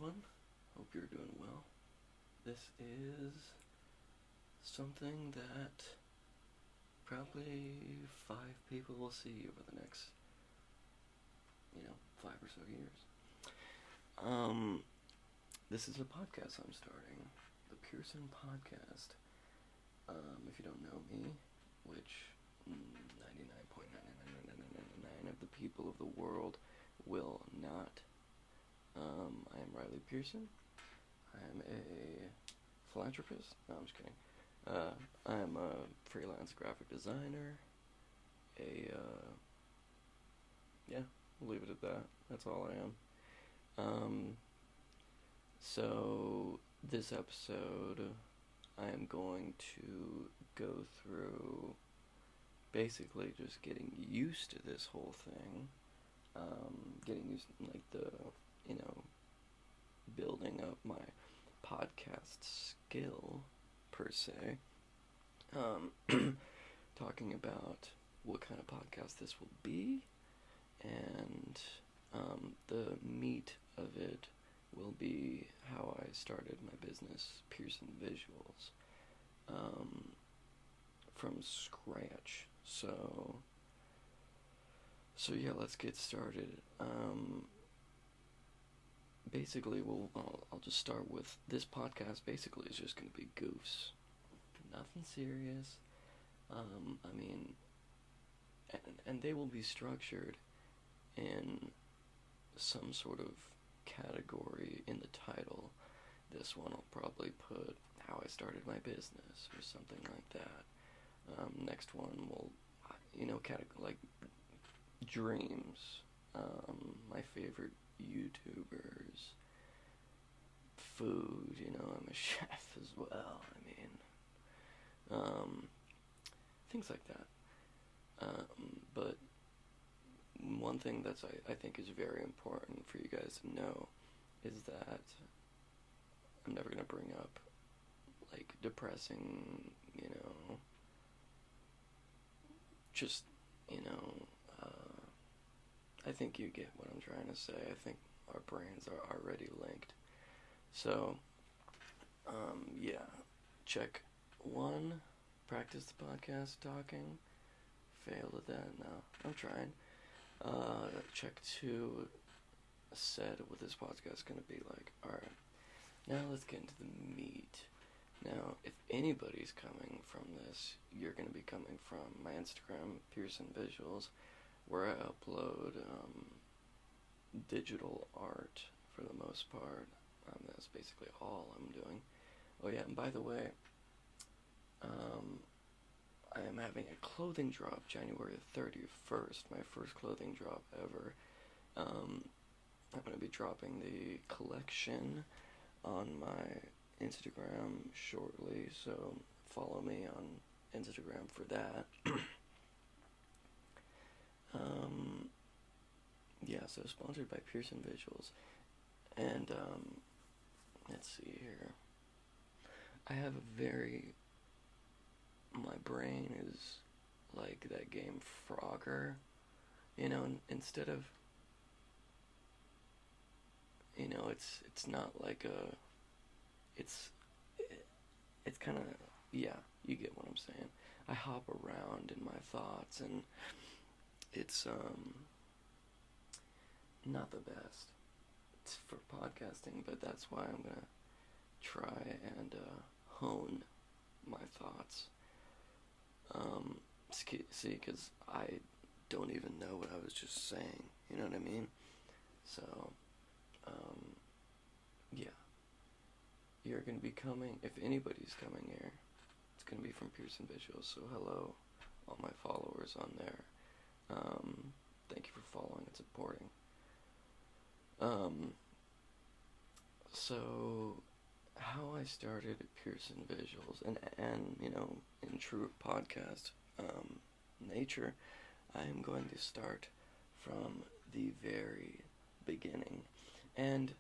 everyone. Hope you're doing well. This is something that probably 5 people will see over the next, 5 or so years. This is a podcast I'm starting, the Pearson podcast. If you don't know me, which 99.99999 of the people of the world will not. I am Riley Pearson. I am a philanthropist. No, I'm just kidding. I am a freelance graphic designer. We'll leave it at that. That's all I am. So this episode, I am going to go through basically just getting used to this whole thing. Getting used to, building up my podcast skill, per se. Talking about what kind of podcast this will be, and the meat of it will be how I started my business, Pearson Visuals, from scratch. So yeah, let's get started. Basically, I'll just start with this podcast. Basically, is just going to be goofs, nothing serious. And they will be structured in some sort of category in the title. This one I'll probably put how I started my business or something like that. Next one will, like dreams, my favorite YouTubers, food, I'm a chef as well, things like that. But one thing that's I think is very important for you guys to know is that I'm never going to bring up, depressing, I think you get what I'm trying to say. I think our brains are already linked. So, check 1, practice the podcast talking. Failed at that, no, I'm trying. Check 2, said what this podcast is going to be like. Alright, now let's get into the meat. Now, if anybody's coming from this, you're going to be coming from my Instagram, Pearson Visuals, where I upload digital art for the most part. That's basically all I'm doing. Oh yeah, and by the way, I am having a clothing drop January 31st, my first clothing drop ever. I'm going to be dropping the collection on my Instagram shortly, so follow me on Instagram for that. So sponsored by Pearson Visuals. And, let's see here. I have my brain is like that game Frogger, instead of, it's not like it's kind of, you get what I'm saying. I hop around in my thoughts, and it's, not the best. It's for podcasting, but that's why I'm gonna try and hone my thoughts. See, because I don't even know what I was just saying, you know what I mean? So, you're going to be coming, if anybody's coming here, it's going to be from Pearson Visuals, so hello, all my followers on there. Thank you for following and supporting. So, how I started Pearson Visuals, and in true podcast nature, I am going to start from the very beginning, and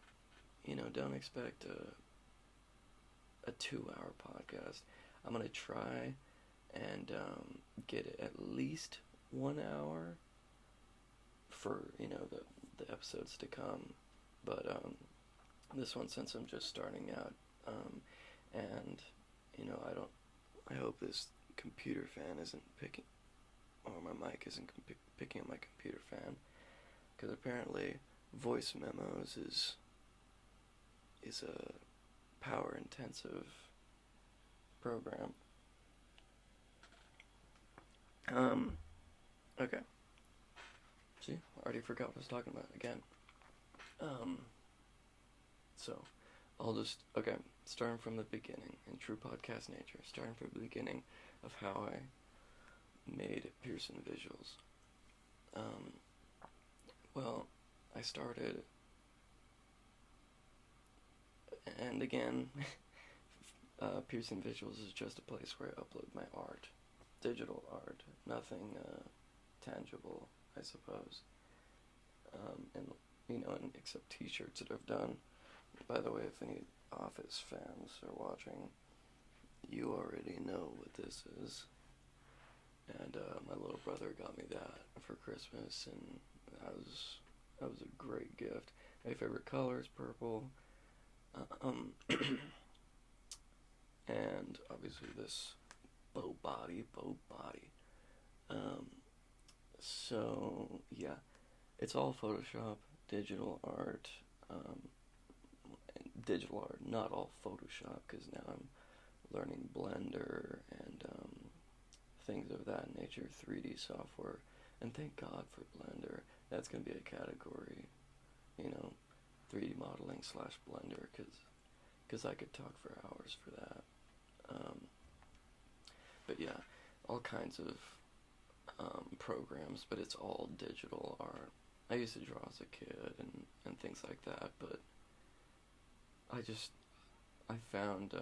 don't expect a 2-hour podcast. I'm gonna try and get it at least 1 hour for the episodes to come, but this one since I'm just starting out, and I hope this computer fan isn't picking, or my mic isn't picking up my computer fan, because apparently voice memos is a power intensive program. Okay. See, I already forgot what I was talking about again. So, starting from the beginning, in true podcast nature, starting from the beginning of how I made Pearson visuals. Well, I started, and again, Pearson Visuals is just a place where I upload my art, digital art, nothing tangible, I suppose. And except T-shirts that I've done. By the way, if any Office fans are watching, you already know what this is. And my little brother got me that for Christmas, and that was a great gift. My favorite color is purple. And obviously this bow body. So yeah, it's all Photoshop, digital art, not all Photoshop, because now I'm learning Blender and things of that nature, 3D software, and thank God for Blender. That's going to be a category, 3D modeling / Blender, because I could talk for hours for that. But yeah, all kinds of programs, but it's all digital art. I used to draw as a kid and things like that, but I found,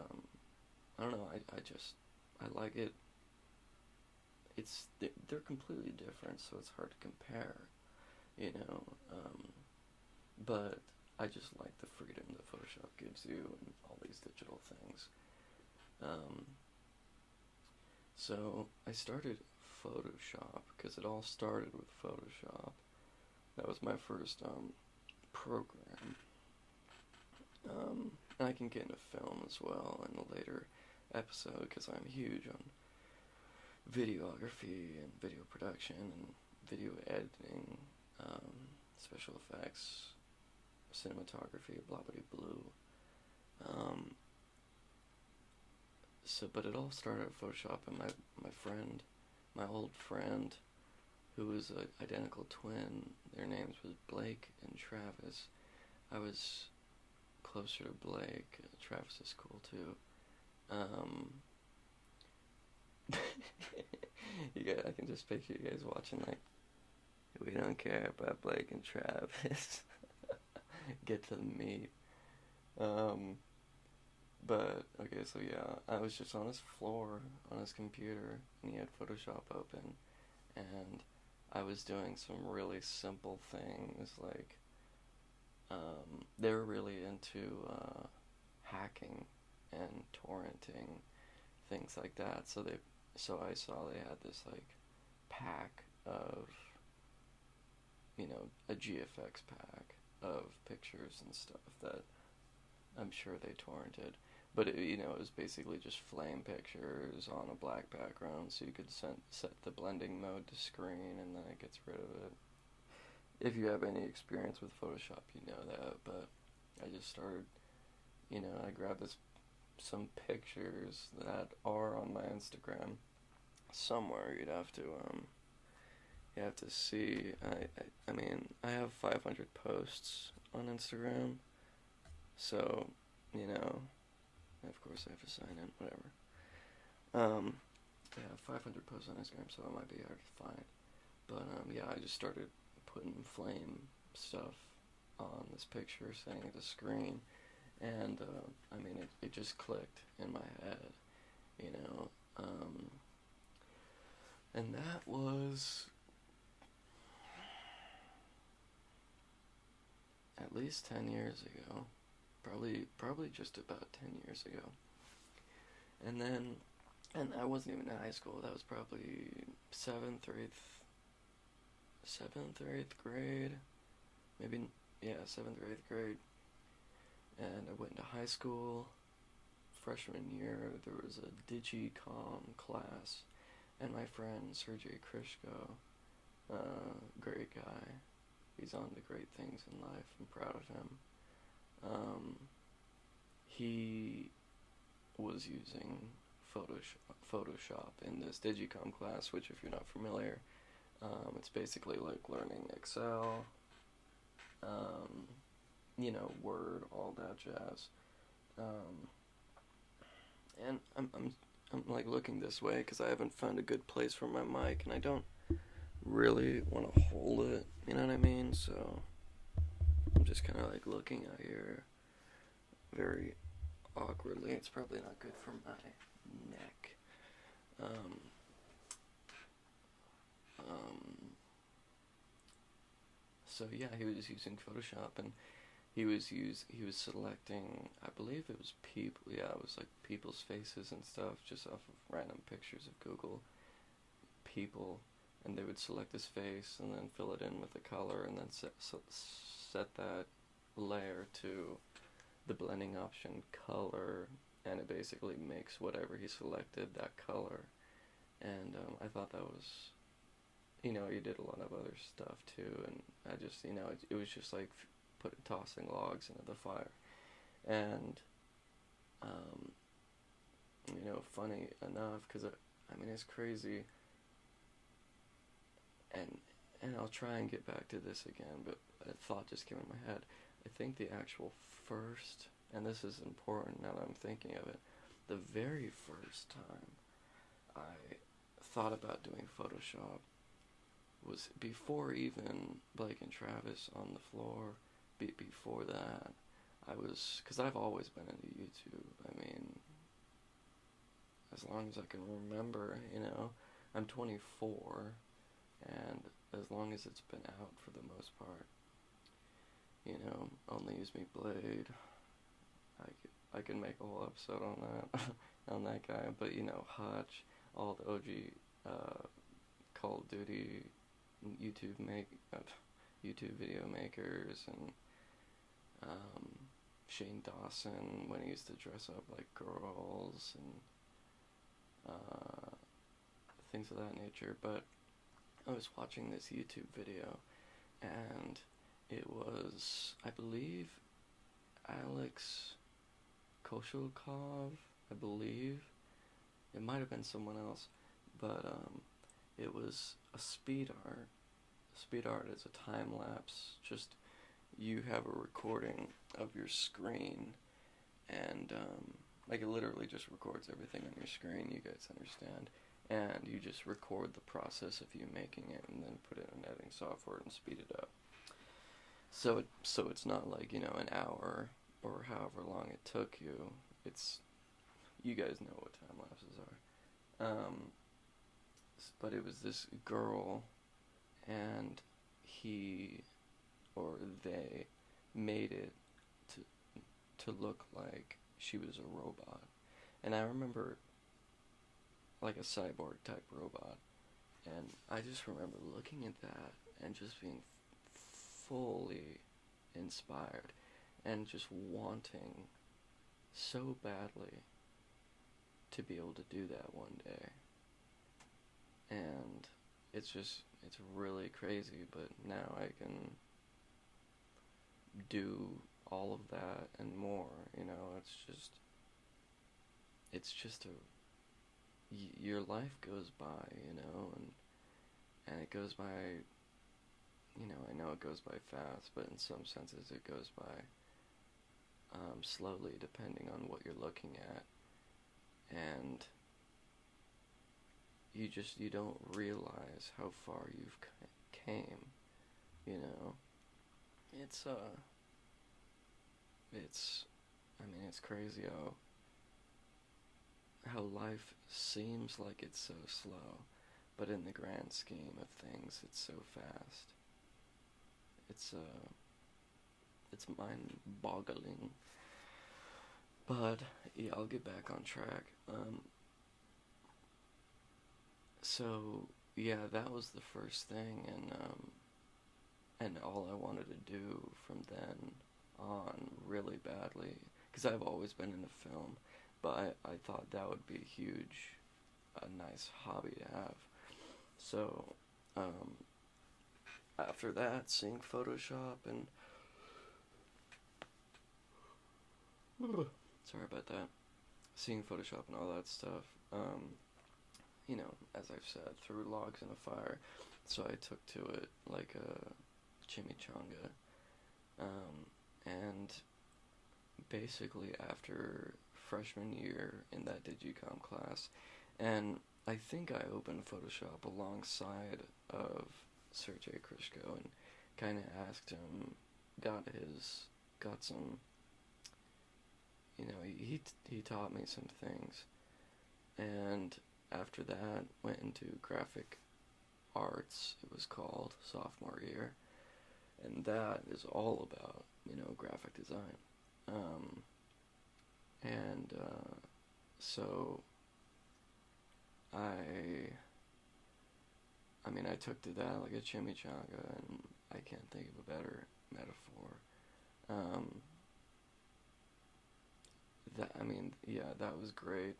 I don't know, I like it. They're completely different, so it's hard to compare, but I just like the freedom that Photoshop gives you and all these digital things. So I started Photoshop because it all started with Photoshop. That was my first program. And I can get into film as well in a later episode because I'm huge on videography and video production and video editing, special effects, cinematography, blah blah blue. But it all started at Photoshop, and my old friend, who was an identical twin, their names was Blake and Travis. I was closer to Blake. Travis is cool too. I can just picture you guys watching like, we don't care about Blake and Travis. Get to the meat. But, okay, so yeah, I was just on his floor, on his computer, and he had Photoshop open, and I was doing some really simple things, like, they were really into, hacking and torrenting, things like that, so I saw they had this, like, pack of, a GFX pack of pictures and stuff that I'm sure they torrented. But it was basically just flame pictures on a black background, so you could set the blending mode to screen, and then it gets rid of it. If you have any experience with Photoshop, you know that. But I just started, I grabbed some pictures that are on my Instagram somewhere. You have to see. I mean, I have 500 posts on Instagram, so of course I have to sign in, whatever. Yeah, 500 posts on Instagram, so it might be hard to find. But, yeah, I just started putting flame stuff on this picture, setting it to screen, and, it just clicked in my head, and that was at least 10 years ago. Probably just about 10 years ago. And I wasn't even in high school. That was probably 7th or 8th grade. Maybe, yeah, 7th or 8th grade. And I went to high school. Freshman year, there was a Digicom class, and my friend Sergey Krishko, great guy. He's on to great things in life. I'm proud of him. He was using Photoshop in this Digicom class, which, if you're not familiar, it's basically like learning Excel, Word, all that jazz. And I'm like looking this way because I haven't found a good place for my mic, and I don't really want to hold it. You know what I mean? So I'm just kind of like looking out here very awkwardly. It's probably not good for my neck. So yeah, he was using Photoshop, and he was selecting, I believe it was people. Yeah, it was like people's faces and stuff, just off of random pictures of Google people, and they would select his face and then fill it in with the color, and then set that layer to the blending option color, and it basically makes whatever he selected that color. And I thought that was, he did a lot of other stuff too, and I just, it was just like tossing logs into the fire. And funny enough, because it's crazy, and I'll try and get back to this again, but a thought just came in my head. I think the actual first, and this is important now that I'm thinking of it, the very first time I thought about doing Photoshop was before even Blake and Travis on the floor. Before that, because I've always been into YouTube. As long as I can remember, I'm 24, and as long as it's been out for the most part, Only Use Me Blade, I could make a whole episode on that, on that guy, but Hutch, all the OG, Call of Duty, YouTube video makers, and, Shane Dawson, when he used to dress up like girls, and, things of that nature. But I was watching this YouTube video, and it was, I believe, Alex Koshulkov, I believe. It might have been someone else, but it was a speed art. Speed art is a time lapse. Just, you have a recording of your screen, and like it literally just records everything on your screen. You guys understand? And you just record the process of you making it, and then put it in editing software and speed it up. So it's not like, an hour or however long it took you. It's, you guys know what time lapses are. But it was this girl, and he or they made it to look like she was a robot. And I remember, like a cyborg type robot, and I just remember looking at that and just being fully inspired, and just wanting so badly to be able to do that one day. And it's really crazy, but now I can do all of that and more. It's just your life goes by, and it goes by, I know it goes by fast, but in some senses it goes by slowly, depending on what you're looking at. And you don't realize how far you've came, it's crazy how life seems like it's so slow, but in the grand scheme of things, it's so fast. It's mind-boggling. But yeah, I'll get back on track. So yeah, that was the first thing, and all I wanted to do from then on really badly, because I've always been into film, but I thought that would be a nice hobby to have. So, after that, seeing Photoshop and sorry about that, seeing Photoshop and all that stuff, as I've said, threw logs in a fire. So I took to it like a chimichanga. And basically after freshman year in that Digicom class, and I think I opened Photoshop alongside of Sergey Krishko and kind of asked him, got some, he taught me some things, and after that went into graphic arts, it was called, sophomore year, and that is all about, graphic design. And so I took to that like a chimichanga, and I can't think of a better metaphor. That was great,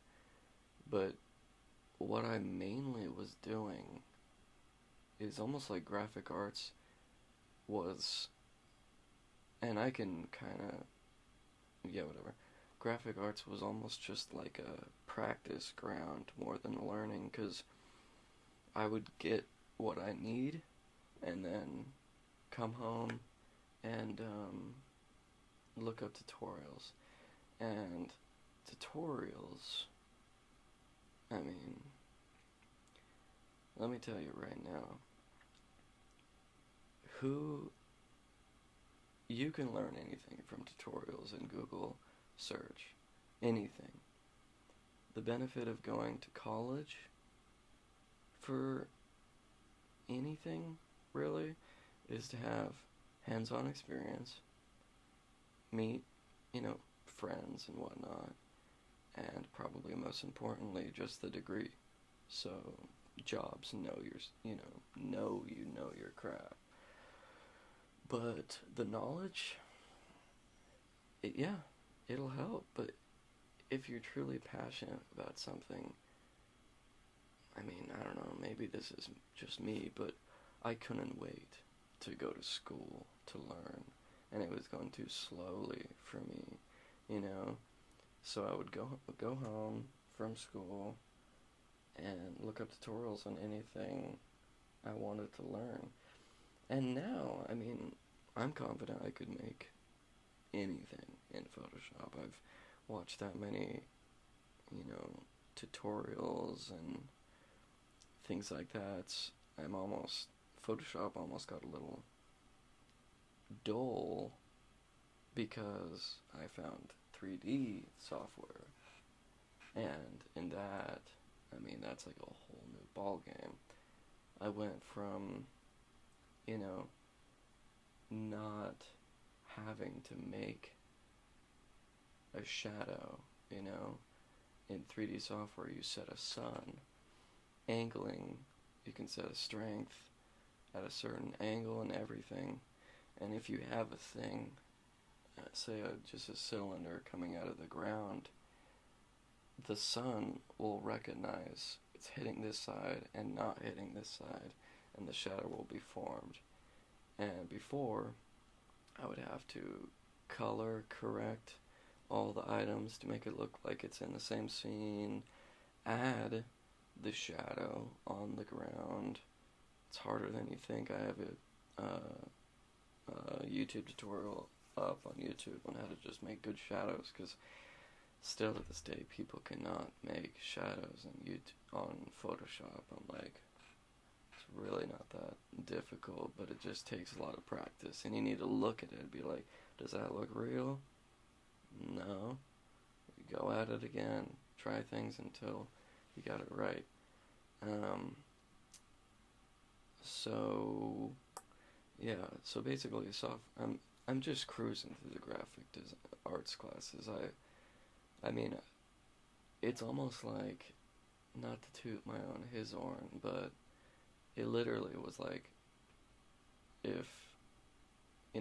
but what I mainly was doing is almost like graphic arts was, and I can kind of, whatever. Graphic arts was almost just like a practice ground more than learning, because I would get what I need and then come home and look up tutorials. And tutorials, let me tell you right now, you can learn anything from tutorials in Google search. Anything. The benefit of going to college for anything, really, is to have hands-on experience, meet, friends and whatnot, and probably most importantly, just the degree. So, jobs know your crap. But the knowledge, it'll help. But if you're truly passionate about something, I don't know, maybe this is just me, but I couldn't wait to go to school to learn, and it was going too slowly for me, So I would go home from school and look up tutorials on anything I wanted to learn. And now, I'm confident I could make anything in Photoshop. I've watched that many, tutorials and things like that. Photoshop almost got a little dull because I found 3D software. And in that, that's like a whole new ball game. I went from, not having to make a shadow, in 3D software you set a sun, angling, you can set a strength at a certain angle and everything, and if you have a thing, say just a cylinder coming out of the ground, the sun will recognize it's hitting this side and not hitting this side, and the shadow will be formed. And before, I would have to color correct all the items to make it look like it's in the same scene, add the shadow on the ground. It's harder than you think. I have a YouTube tutorial up on YouTube on how to just make good shadows, because still to this day people cannot make shadows on Photoshop. I'm like, it's really not that difficult, but it just takes a lot of practice, and you need to look at it and be like, does that look real? No. Go at it again. Try things until you got it right. So basically, I'm just cruising through the graphic arts classes. It's almost like, not to toot my own his horn, but it literally was like, if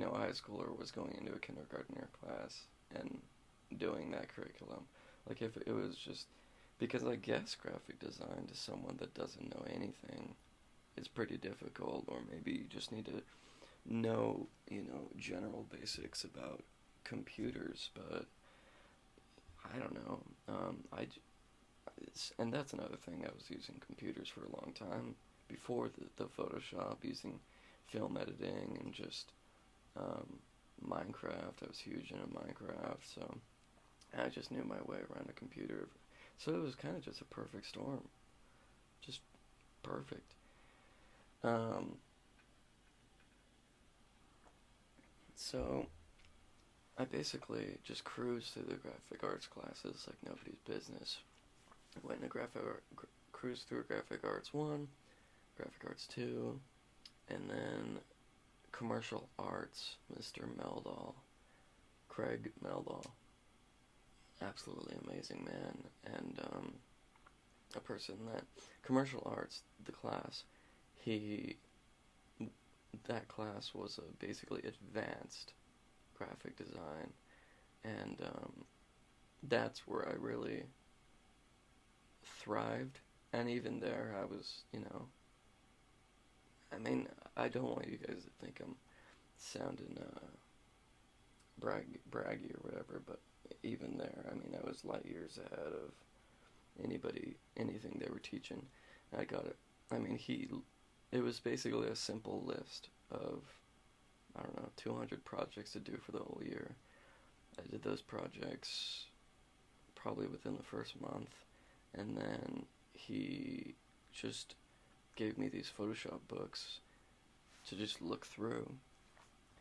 a high schooler was going into a kindergartner class and doing that curriculum. Like, if it was just, because I guess graphic design to someone that doesn't know anything is pretty difficult, or maybe you just need to know, general basics about computers, but I don't know. And that's another thing. I was using computers for a long time before the Photoshop, using film editing and just Minecraft. I was huge into Minecraft, so I just knew my way around a computer. So it was kind of just a perfect storm. Just perfect. So I basically just cruised through the graphic arts classes like nobody's business. Went into cruised through graphic arts 1, graphic arts 2, and then commercial arts, Mr. Meldall, Craig Meldall. Absolutely amazing man, and a person that, commercial arts, the class, that class was basically advanced graphic design, and that's where I really thrived. And even there, I was, I don't want you guys to think I'm sounding braggy or whatever, but even there, I was light years ahead of anything they were teaching. I got it. It was basically a simple list of, 200 projects to do for the whole year. I did those projects probably within the first month, and then he just gave me these Photoshop books to just look through,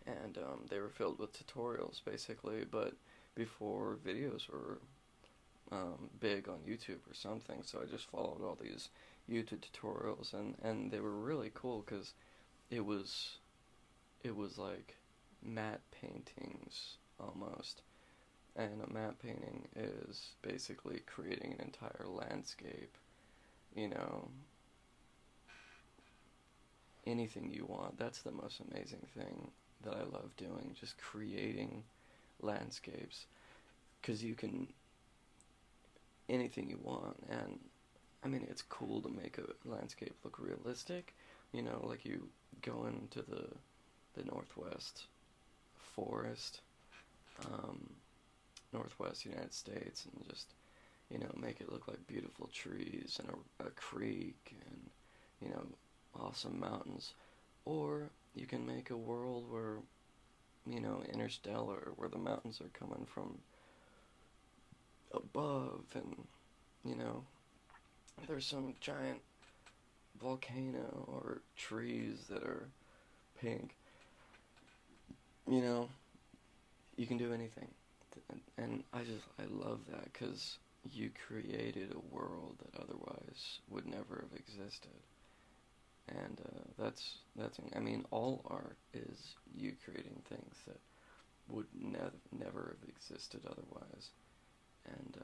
and they were filled with tutorials basically, but before videos were big on YouTube or something, so I just followed all these YouTube tutorials, and they were really cool because it was like matte paintings almost. And a matte painting is basically creating an entire landscape, anything you want. That's the most amazing thing that I love doing, just creating landscapes, because you can, anything you want. And it's cool to make a landscape look realistic, like you go into the Northwest forest, Northwest United States, and just, make it look like beautiful trees and a creek and, awesome mountains. Or you can make a world where, interstellar, where the mountains are coming from above, and, there's some giant volcano or trees that are pink. You can do anything. And I love that, because you created a world that otherwise would never have existed. And that's all art is you creating things that would never have existed otherwise. And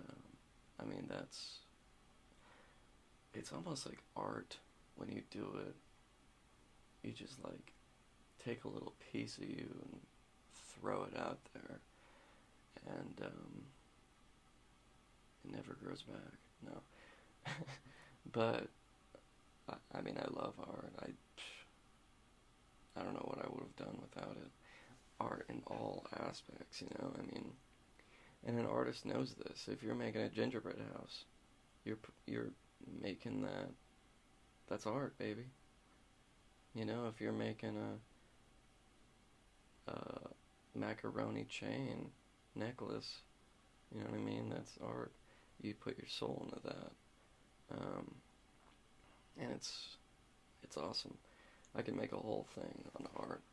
it's almost like art. When you do it, you just like take a little piece of you and throw it out there, and it never grows back. No. But I love art. I don't know what I would have done without it. Art in all aspects, and an artist knows this. If you're making a gingerbread house, you're making that's art, baby. If you're making a macaroni chain necklace, that's art. You put your soul into that. And it's awesome. I can make a whole thing on art.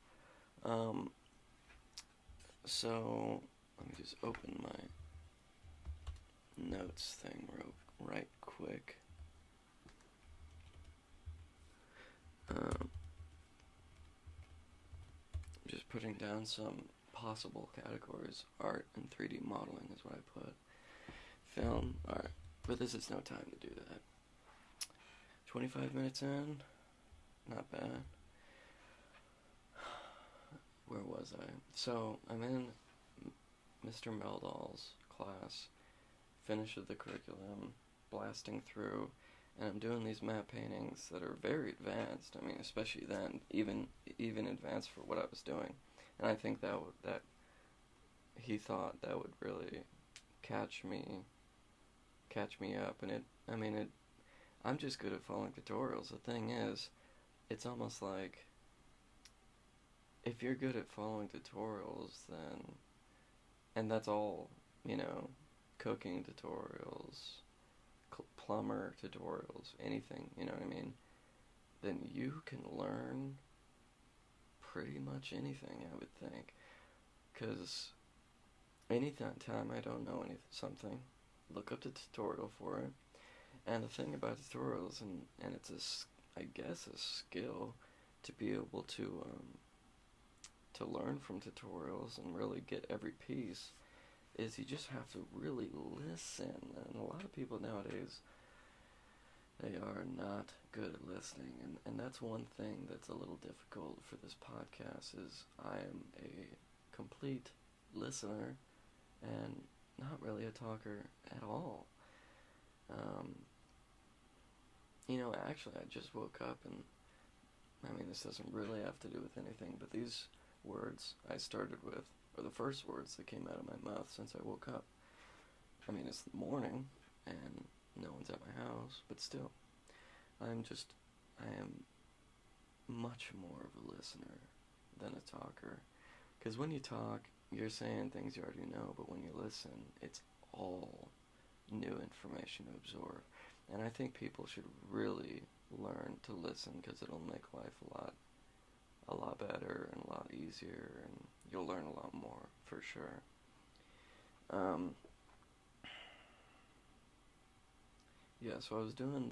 So let me just open my notes thing right quick. Just putting down some possible categories. Art and 3D modeling is what I put. Film, art. But this is no time to do that. 25 minutes in, not bad. where was I? So I'm in Mr. Meldall's class, finished the curriculum, blasting through, and I'm doing these matte paintings that are very advanced. I mean, especially then, even advanced for what I was doing. And I think that he thought that would really catch me up. And I'm just good at following tutorials. The thing is, it's almost like if you're good at following tutorials, then, and that's all, cooking tutorials, plumber tutorials, anything, you know what I mean, then you can learn pretty much anything, I would think. Because anytime I don't know something, look up the tutorial for it. And the thing about tutorials, and it's I guess a skill to be able to learn from tutorials and really get every piece, is you just have to really listen. And a lot of people nowadays, they are not good at listening, and that's one thing that's a little difficult for this podcast, is I am a complete listener and not really a talker at all. Actually, I just woke up, and this doesn't really have to do with anything, but these words I started with are the first words that came out of my mouth since I woke up. It's the morning, and no one's at my house, but still, I am much more of a listener than a talker. Because when you talk, you're saying things you already know, but when you listen, it's all new information to absorb. And I think people should really learn to listen, because it'll make life a lot better and a lot easier, and you'll learn a lot more, for sure. So I was doing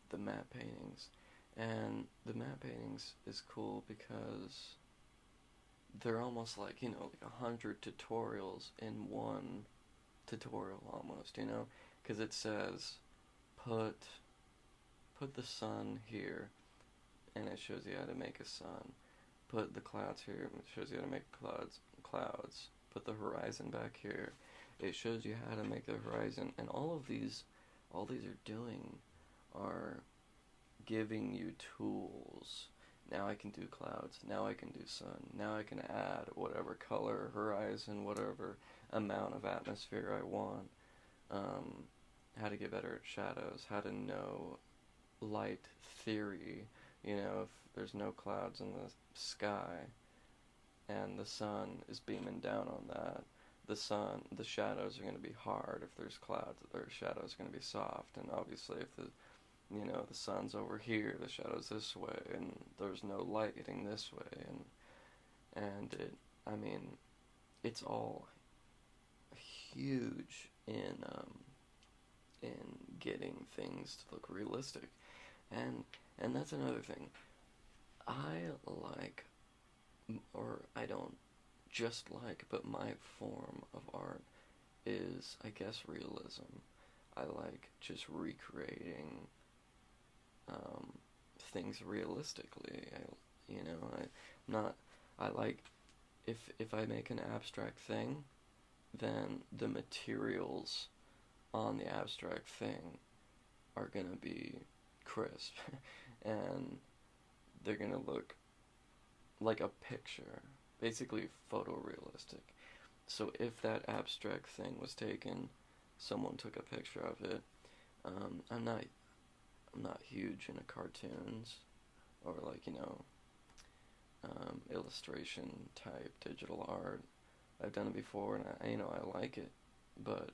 the matte paintings, and the matte paintings is cool because they're almost like 100 tutorials in one tutorial, almost, because it says put the sun here, and it shows you how to make a sun. Put the clouds here, it shows you how to make clouds. Put the horizon back here, it shows you how to make the horizon. And all these are doing are giving you tools. Now I can do clouds, now I can do sun, now I can add whatever color, horizon, whatever amount of atmosphere I want. How to get better at shadows, how to know light theory, if there's no clouds in the sky and the sun is beaming down on that, the shadows are going to be hard. If there's clouds, their shadows are going to be soft. And obviously if the sun's over here, the shadow's this way, and there's no light hitting this way, and it's all huge in getting things to look realistic. And that's another thing. I like, or I don't just like, but my form of art is, I guess, realism. I like just recreating things realistically. I like, if I make an abstract thing, then the materials on the abstract thing are gonna be crisp and they're gonna look like a picture, basically photorealistic. So if that abstract thing was taken, someone took a picture of it. I'm not huge into cartoons or illustration type digital art. I've done it before, and I like it, but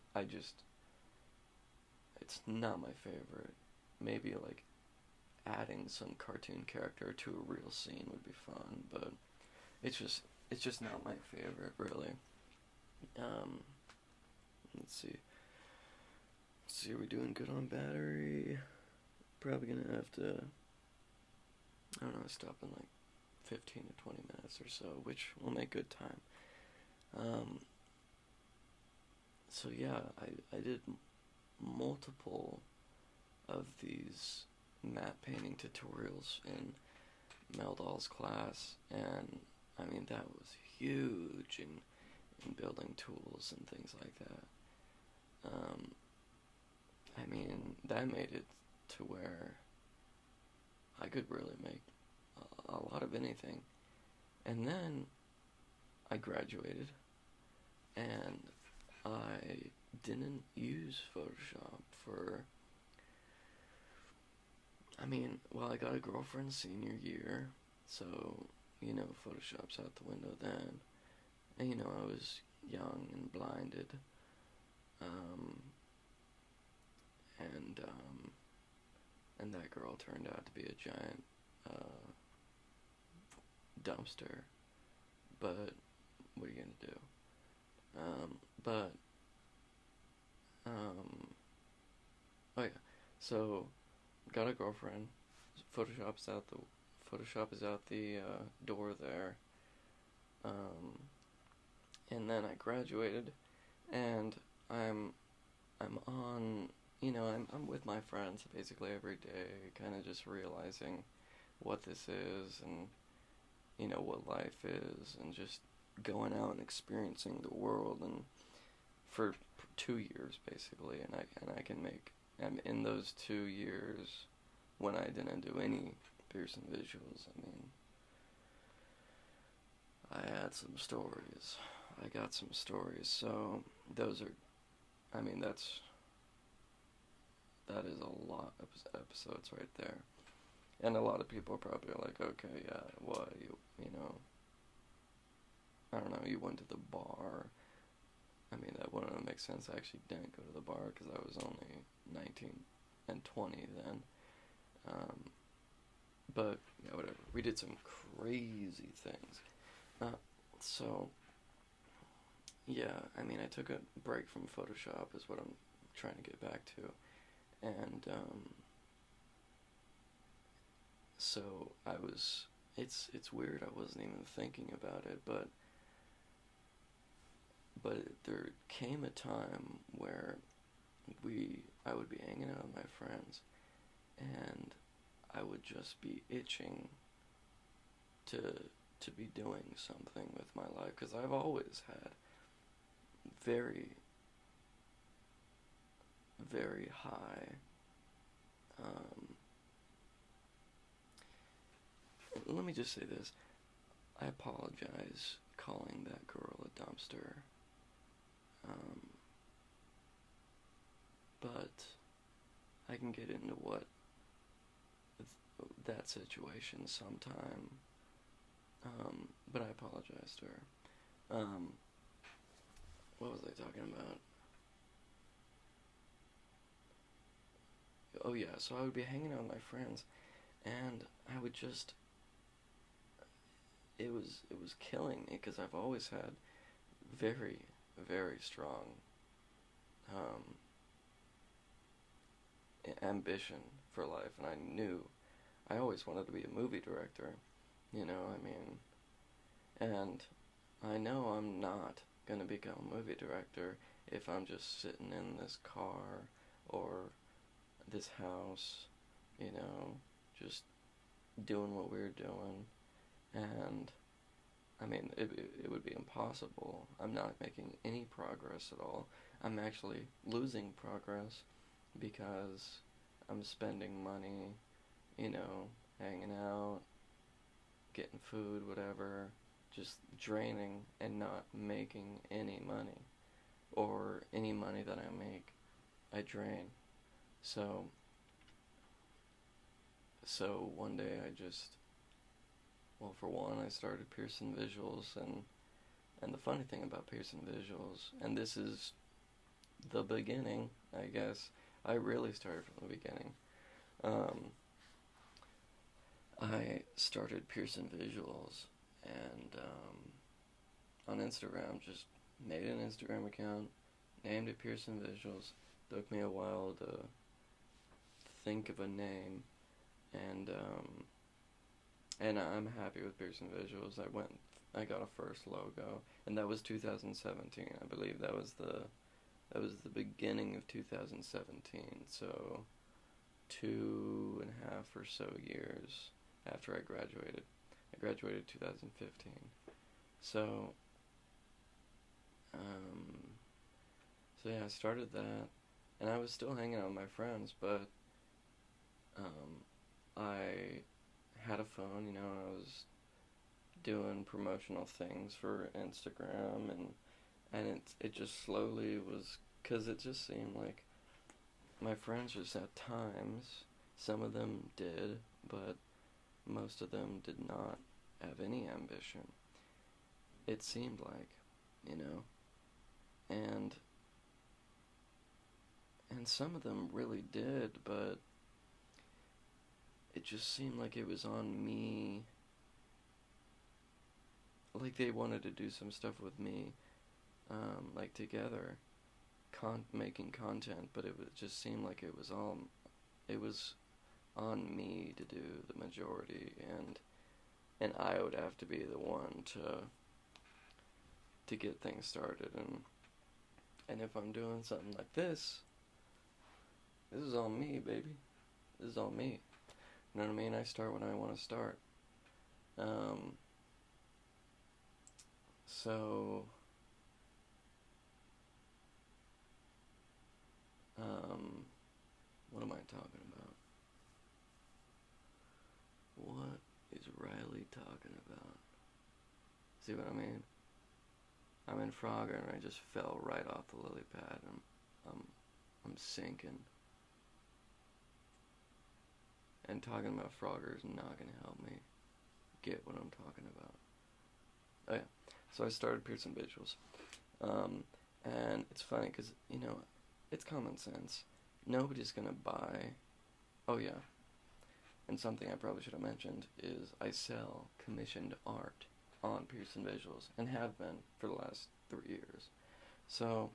it's not my favorite. Maybe adding some cartoon character to a real scene would be fun, but it's just not my favorite, really. Let's see, are we doing good on battery? Probably gonna have to, I don't know, stop in 15 to 20 minutes or so, which will make good time. So yeah, I did multiple of these matte painting tutorials in Meldal's class, and I mean that was huge in building tools and things like that. I mean that made it to where I could really make a lot of anything. And then I graduated, and I didn't use Photoshop for, I mean, well, I got a girlfriend senior year, so, Photoshop's out the window then. And, I was young and blinded. Um, and that girl turned out to be a giant dumpster. But what are you gonna do? But oh yeah. So got a girlfriend. Photoshop is out the door there. And then I graduated, and I'm on. I'm with my friends basically every day, kind of just realizing what this is and what life is, and just going out and experiencing the world, and for 2 years basically, and I can make, and in those 2 years when I didn't do any Pearson visuals, I mean, I had some stories. I got some stories, so those are, I mean, that is a lot of episodes right there. And a lot of people are probably like, okay, yeah, what, I don't know, you went to the bar. I mean, that wouldn't make sense. I actually didn't go to the bar because I was only 19 and 20 then. But, yeah, whatever. We did some crazy things. So, yeah, I mean, I took a break from Photoshop is what I'm trying to get back to. And, so I was, it's weird, I wasn't even thinking about it, but there came a time where I would be hanging out with my friends, and I would just be itching to be doing something with my life, because I've always had very, very high, let me just say this, I apologize calling that girl a dumpster, but I can get into that situation sometime, but I apologize to her. What was I talking about? Oh yeah, so I would be hanging out with my friends, and I would just, it was killing me, because I've always had very, very strong ambition for life, and I knew I always wanted to be a movie director, I mean, and I know I'm not gonna become a movie director if I'm just sitting in this car or this house, just doing what we're doing, and I mean, it would be impossible. I'm not making any progress at all. I'm actually losing progress because I'm spending money, hanging out, getting food, whatever, just draining and not making any money. Or any money that I make, I drain. So one day well, for one, I started Pearson Visuals, and the funny thing about Pearson Visuals, and this is the beginning, I guess, I really started from the beginning. I started Pearson Visuals, and on Instagram, just made an Instagram account, named it Pearson Visuals. Took me a while to think of a name, and I'm happy with Pearson Visuals. I got a first logo, and that was 2017. I believe that was the beginning of 2017. So 2.5 or so years after I graduated. I graduated 2015. So, um, so yeah, I started that, and I was still hanging out with my friends, but I had a phone, I was doing promotional things for Instagram, and it just slowly was, because it just seemed like my friends just at times, some of them did, but most of them did not have any ambition. It seemed like, you know, and some of them really did, but it just seemed like it was on me. Like they wanted to do some stuff with me, like together, making content, but it just seemed like it was on me to do the majority, and I would have to be the one to get things started, and if I'm doing something like this is all me, baby. This is all me. You know what I mean? I start when I want to start. Um, so, what am I talking about? What is Riley talking about? See what I mean? I'm in Frogger and I just fell right off the lily pad. I'm, I'm sinking. And talking about Frogger is not going to help me get what I'm talking about. Oh yeah, so I started Pearson Visuals. And it's funny because, it's common sense. Nobody's going to buy... Oh yeah, and something I probably should have mentioned is I sell commissioned art on Pearson Visuals, and have been for the last 3 years. So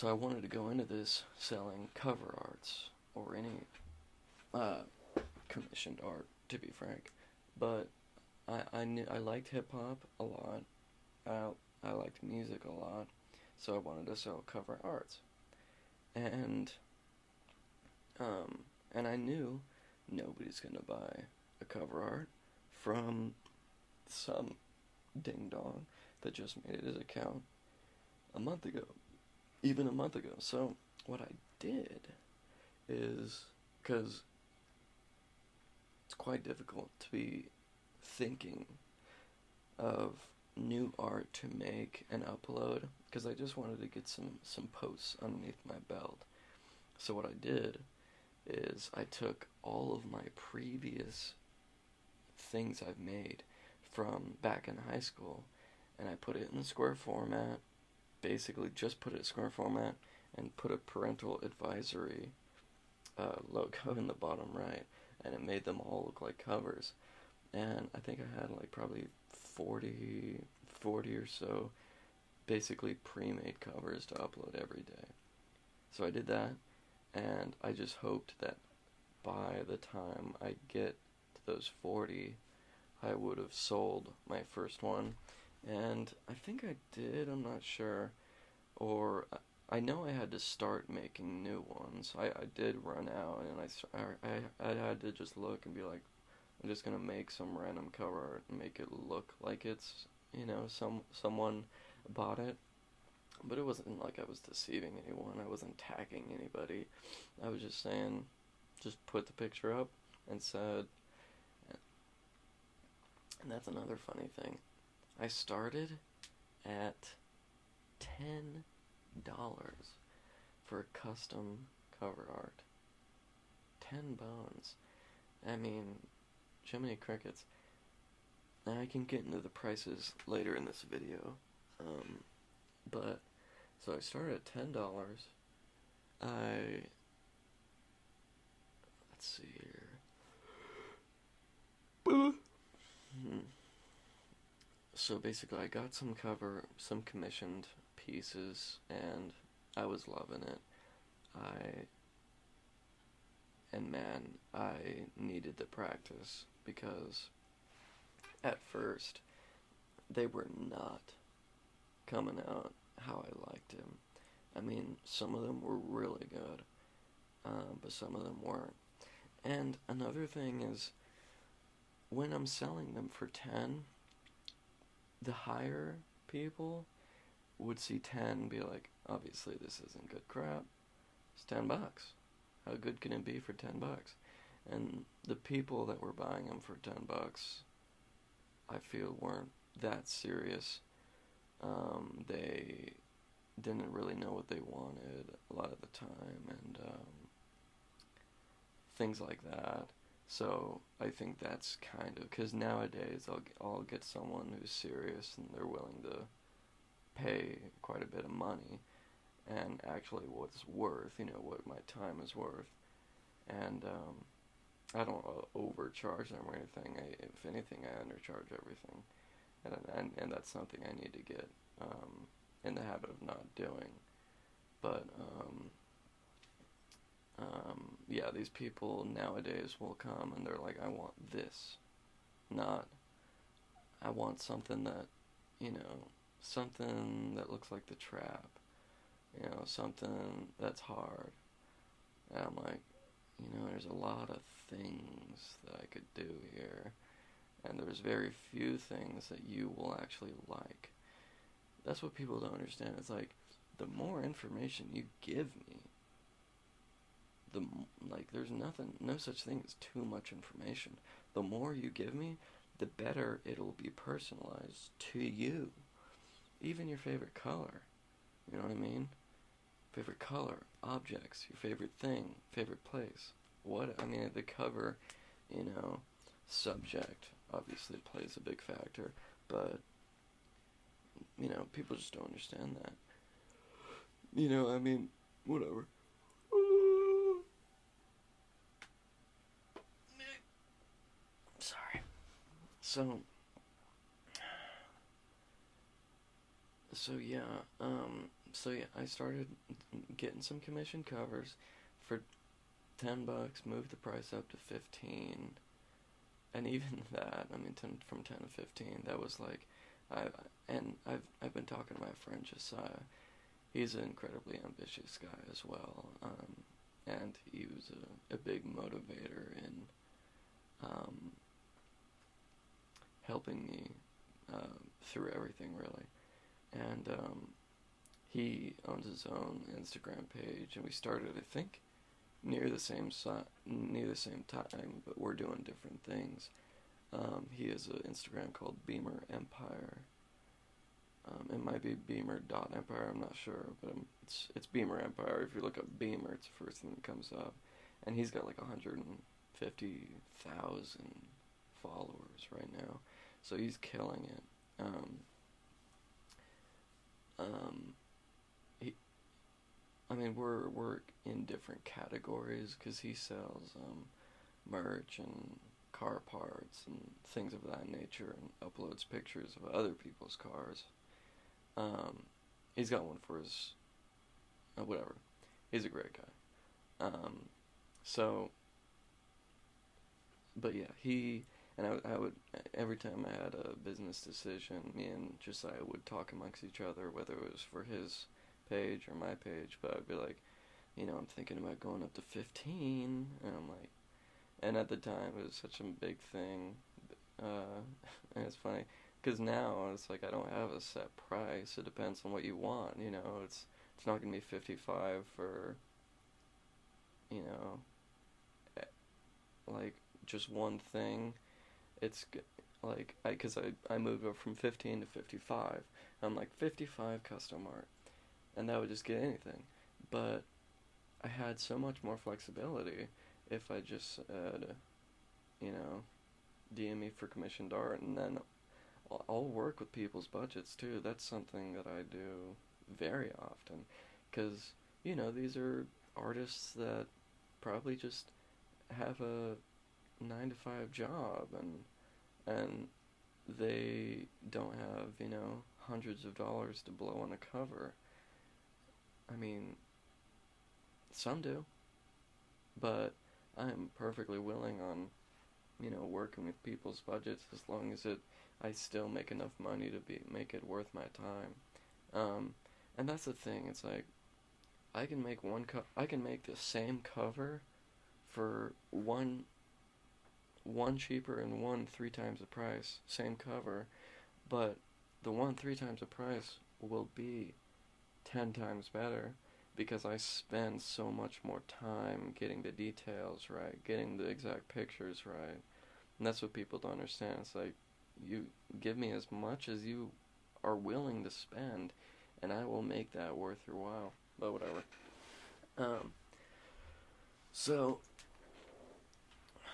I wanted to go into this selling cover arts, or any commissioned art, to be frank. But I liked hip hop a lot. I liked music a lot, so I wanted to sell cover arts, and and I knew nobody's gonna buy a cover art from some ding dong that just made it his account a month ago, even a month ago. So what I did is, because it's quite difficult to be thinking of new art to make and upload, because I just wanted to get some posts underneath my belt. So what I did is I took all of my previous things I've made from back in high school, and I put it in the square format, basically just put it in square format, and put a parental advisory logo in the bottom right, and it made them all look like covers. And I think I had like probably 40 or so basically pre-made covers to upload every day. So I did that, and I just hoped that by the time I get to those 40, I would have sold my first one. And I think I did, I'm not sure. Or I know I had to start making new ones. I did run out, and I had to just look and be like, I'm just gonna make some random cover art and make it look like it's, someone bought it. But it wasn't like I was deceiving anyone. I wasn't tagging anybody. I was just saying, just put the picture up and said, and that's another funny thing. I started at $10 for custom cover art. 10 bones. I mean, Jiminy Crickets. Now I can get into the prices later in this video. But, so I started at $10. Let's see here. So basically I got some commissioned pieces, and I was loving it. I needed the practice, because at first they were not coming out how I liked them. I mean, some of them were really good, but some of them weren't. And another thing is, when I'm selling them for 10, the higher people would see 10 and be like, obviously this isn't good crap. It's $10. How good can it be for $10? And the people that were buying them for $10, I feel, weren't that serious. They didn't really know what they wanted a lot of the time, and things like that. So I think that's kind of, because nowadays I'll get someone who's serious and they're willing to pay quite a bit of money, and actually what's worth, what my time is worth. And I don't overcharge them or anything. If anything, I undercharge everything, and that's something I need to get in the habit of not doing. But yeah, these people nowadays will come and they're like, I want this, not I want something that, something that looks like the trap, something that's hard. And I'm like, there's a lot of things that I could do here, and there's very few things that you will actually like. That's what people don't understand. It's like, the more information you give me, there's no such thing as too much information. The more you give me, the better it'll be personalized to you. Even your favorite color, you know what I mean? Favorite color, objects, your favorite thing, favorite place. The cover, subject obviously plays a big factor, but, people just don't understand that. Whatever. Sorry. So yeah, I started getting some commission covers for $10, moved the price up to 15, and even that, 10 to 15, that was like, I've been talking to my friend Josiah. He's an incredibly ambitious guy as well, and he was a big motivator in helping me through everything, really. And he owns his own Instagram page, and we started, I think, near the same time, but we're doing different things. He has an Instagram called Beamer Empire. It might be Beamer.Empire, I'm not sure, but it's Beamer Empire. If you look up Beamer, it's the first thing that comes up. And he's got like 150,000 followers right now, so he's killing it. We're in different categories, because he sells merch and car parts and things of that nature, and uploads pictures of other people's cars. He's got one for his whatever. He's a great guy. So, but yeah, I would, every time I had a business decision, me and Josiah would talk amongst each other, whether it was for his page or my page, but I'd be like, I'm thinking about going up to 15, and I'm like, and at the time it was such a big thing, and it's funny, because now it's like I don't have a set price, it depends on what you want, it's not going to be 55 for, like, just one thing. It's like, because I moved up from 15 to 55, I'm like, 55 custom art, and that would just get anything, but I had so much more flexibility if I just said, DM me for commissioned art, and then I'll work with people's budgets too. That's something that I do very often, because, these are artists that probably just have a 9 to 5 job, and they don't have, hundreds of dollars to blow on a cover. Some do, but I'm perfectly willing on, working with people's budgets, as long as I still make enough money to make it worth my time. And that's the thing. It's like, I can make the same cover for one cheaper and one 3 times the price, same cover, but the one 3 times the price will be 10 times better because I spend so much more time getting the details right, getting the exact pictures right. And that's what people don't understand. It's like, you give me as much as you are willing to spend, and I will make that worth your while. But whatever. Um, so,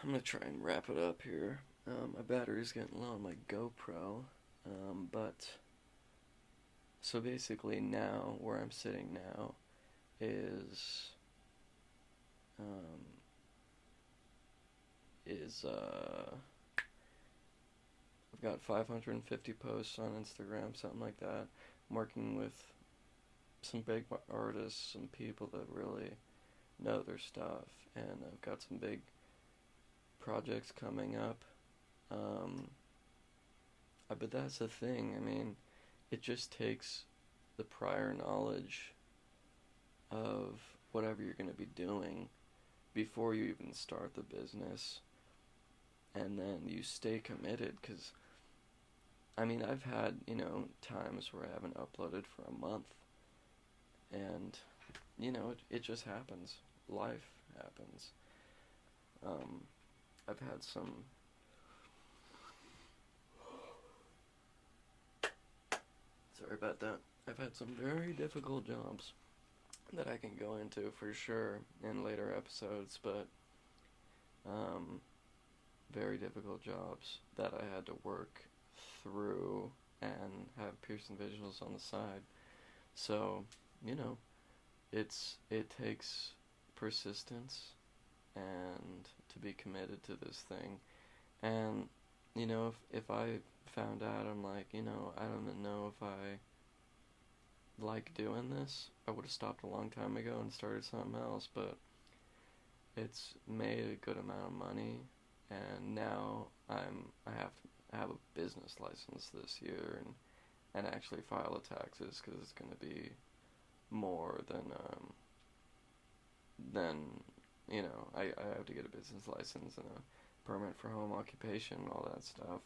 I'm going to try and wrap it up here. My battery's getting low on my GoPro. But, so basically now, where I'm sitting now, is, um, I've got 550 posts on Instagram, something like that. I'm working with some big artists, some people that really know their stuff, and I've got some big projects coming up. But that's the thing, I mean, it just takes the prior knowledge of whatever you're going to be doing before you even start the business, and then you stay committed, because I mean, I've had, times where I haven't uploaded for a month, and, it just happens. Life happens. I've had some, sorry about that, I've had some very difficult jobs that I can go into for sure in later episodes, but, very difficult jobs that I had to work through and have Pearson visuals on the side. So, it takes persistence and to be committed to this thing. And, if I found out, I'm like, I don't know if I like doing this, I would have stopped a long time ago and started something else, but it's made a good amount of money, and now I have a business license this year, and actually file the taxes, because it's going to be more than I have to get a business license and a permit for home occupation and all that stuff.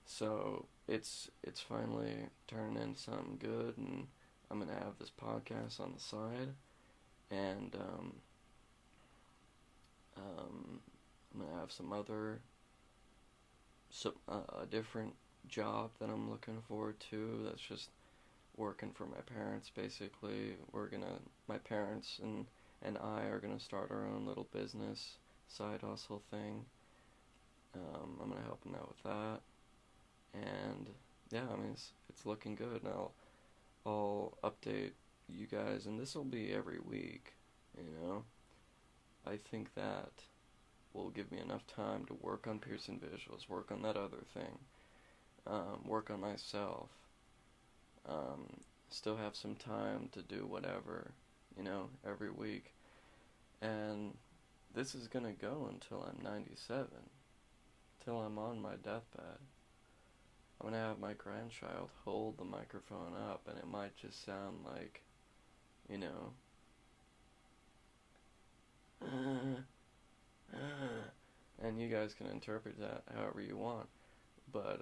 So it's finally turning into something good, and I'm gonna have this podcast on the side, and I'm gonna have some other a different job that I'm looking forward to. That's just working for my parents. Basically, my parents and I are gonna start our own little business side hustle thing. I'm gonna help them out with that, and yeah, I mean it's looking good. And I'll update you guys, and this will be every week. I think that will give me enough time to work on Pearson visuals, work on that other thing, work on myself. Still have some time to do whatever, every week. And this is gonna go until I'm 97, till I'm on my deathbed. I'm gonna have my grandchild hold the microphone up, and it might just sound like, and you guys can interpret that however you want. But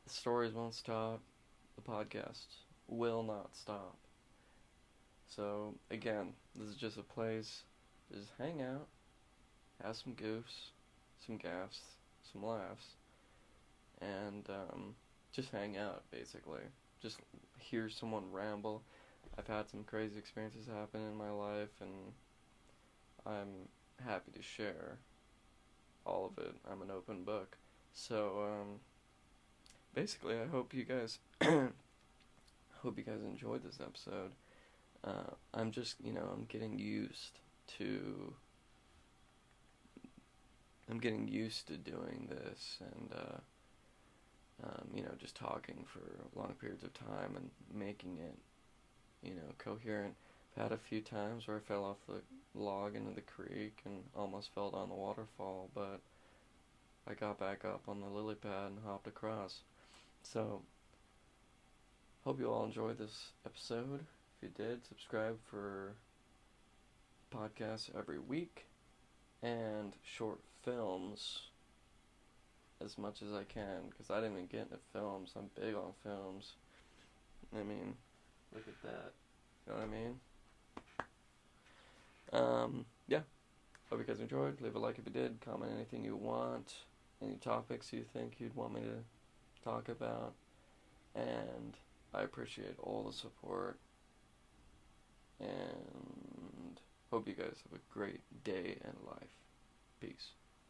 the stories won't stop. The podcast will not stop. So again, this is just a place to just hang out, have some goofs, some gaffs, some laughs, and just hang out, basically. Just hear someone ramble. I've had some crazy experiences happen in my life, and I'm happy to share all of it. I'm an open book. So, basically, I hope you guys enjoyed this episode. I'm just, I'm getting used to doing this, and just talking for long periods of time and making it, coherent. I've had a few times where I fell off the log into the creek and almost fell down the waterfall, but I got back up on the lily pad and hopped across. So, hope you all enjoyed this episode. If you did, subscribe for podcasts every week and short films as much as I can, because I didn't even get into films. I'm big on films. I mean, look at that. You know what I mean? Yeah. Hope you guys enjoyed. Leave a like if you did. Comment anything you want. Any topics you think you'd want me to talk about. And I appreciate all the support. And hope you guys have a great day and life. Peace.